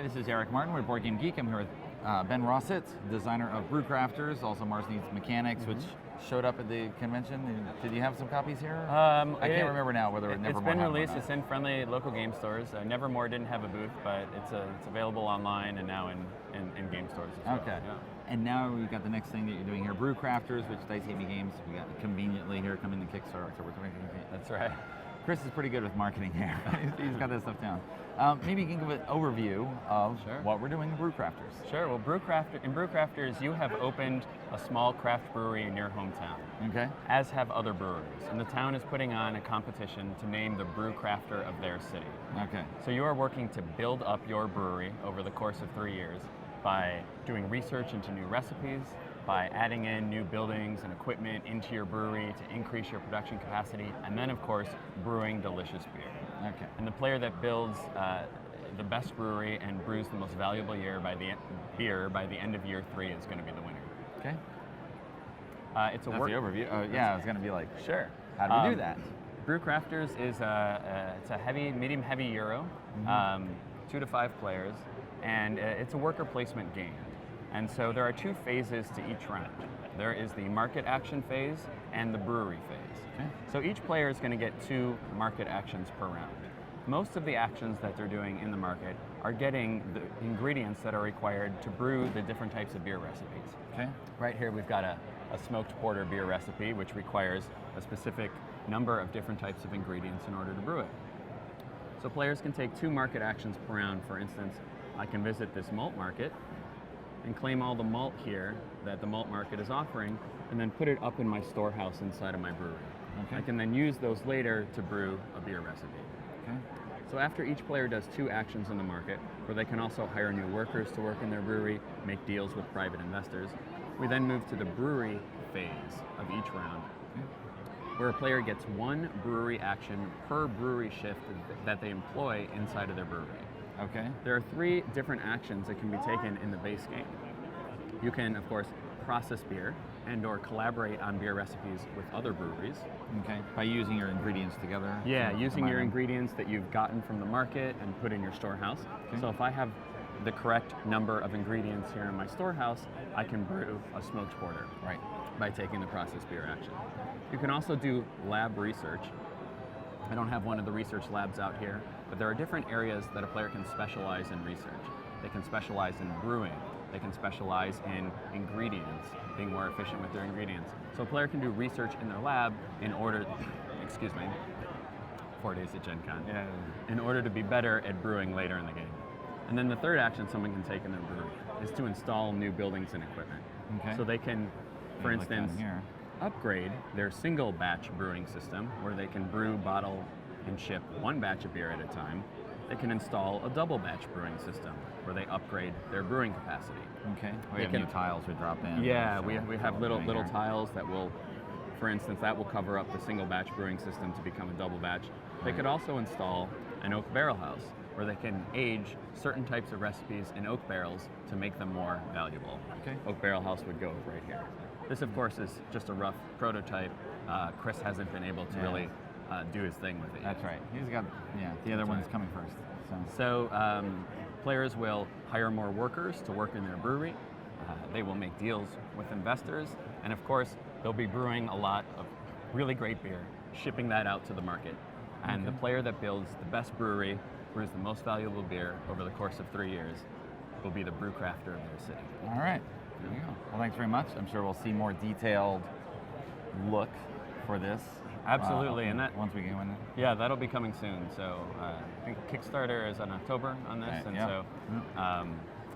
Hi, this is Eric Martin with Board Game Geek. I'm here with Ben Rossett, designer of Brewcrafters, also Mars Needs Mechanics, which showed up at the convention. Did you have some copies here? I can't remember now whether Nevermore It's been had released. one or It's in friendly local game stores. Nevermore didn't have a booth, but it's available online and now in game stores as well. Okay. Yeah. And now we've got the next thing that you're doing here, Brewcrafters, which Dice Amy Games, we got conveniently here coming to Kickstarter October 20th. That's right. Chris is pretty good with marketing here. He's got that stuff down. Maybe you can give an overview of what we're doing in Brewcrafters. Sure. Well, in Brewcrafters, you have opened a small craft brewery in your hometown. Okay. As have other breweries. And the town is putting on a competition to name the Brewcrafter of their city. Okay. So you are working to build up your brewery over the course of 3 years by doing research into new recipes, by adding in new buildings and equipment into your brewery to increase your production capacity, and then of course, brewing delicious beer. Okay. And the player that builds the best brewery and brews the most valuable beer by the end of year 3 is going to be the winner. Okay. It's a That's work. the overview. Yeah, I was going to be like, Sure. how do we do that? Brewcrafters is it's a medium-heavy Euro, 2 to 5 players, and it's a worker placement game. And so there are 2 phases to each round. There is the market action phase and the brewery phase. Okay. So each player is going to get 2 market actions per round. Most of the actions that they're doing in the market are getting the ingredients that are required to brew the different types of beer recipes. Okay. Right here we've got a smoked porter beer recipe, which requires a specific number of different types of ingredients in order to brew it. So players can take 2 market actions per round. For instance, I can visit this malt market and claim all the malt here that the malt market is offering, and then put it up in my storehouse inside of my brewery. Okay. I can then use those later to brew a beer recipe. Okay. So after each player does 2 actions in the market, where they can also hire new workers to work in their brewery, make deals with private investors, we then move to the brewery phase of each round, where a player gets 1 brewery action per brewery shift that they employ inside of their brewery. Okay. There are 3 different actions that can be taken in the base game. You can, of course, process beer and or collaborate on beer recipes with other breweries. Okay. By using your ingredients together. Yeah, to using combine your them. ingredients that you've gotten from the market and put in your storehouse. Okay. So if I have the correct number of ingredients here in my storehouse, I can brew a smoked porter. Right. By taking the process beer action. You can also do lab research. I don't have one of the research labs out here, but there are different areas that a player can specialize in research. They can specialize in brewing. They can specialize in ingredients, being more efficient with their ingredients. So a player can do research in their lab in order, excuse me, 4 days at Gen Con, in order to be better at brewing later in the game. And then the third action someone can take in their brewery is to install new buildings and equipment. Okay. So they can, for Like down instance, here. upgrade their single batch brewing system, where they can brew, bottle, and ship 1 batch of beer at a time. They can install a double batch brewing system, where they upgrade their brewing capacity. Okay. We They have can- new tiles we drop in. Yeah, So we have we're little doing little here. tiles that will, for instance, that will cover up the single batch brewing system to become a double batch. They could also install an oak barrel house, where they can age certain types of recipes in oak barrels to make them more valuable. Okay. Oak barrel house would go right here. This, of course, is just a rough prototype. Chris hasn't been able to really do his thing with it yet. That's right. He's got, the other one's coming first. So players will hire more workers to work in their brewery. They will make deals with investors. And of course, they'll be brewing a lot of really great beer, shipping that out to the market. And the player that builds the best brewery, brews the most valuable beer over the course of 3 years, will be the Brewcrafter of their city. All right. There you go. Well, thanks very much. I'm sure we'll see more detailed look for this. Absolutely, and that once we get in. Yeah, that'll be coming soon. So I think Kickstarter is in October on this, Right, and yeah.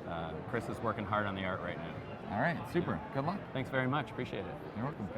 so Chris is working hard on the art right now. All right, super. Good luck. Thanks very much. Appreciate it. You're welcome.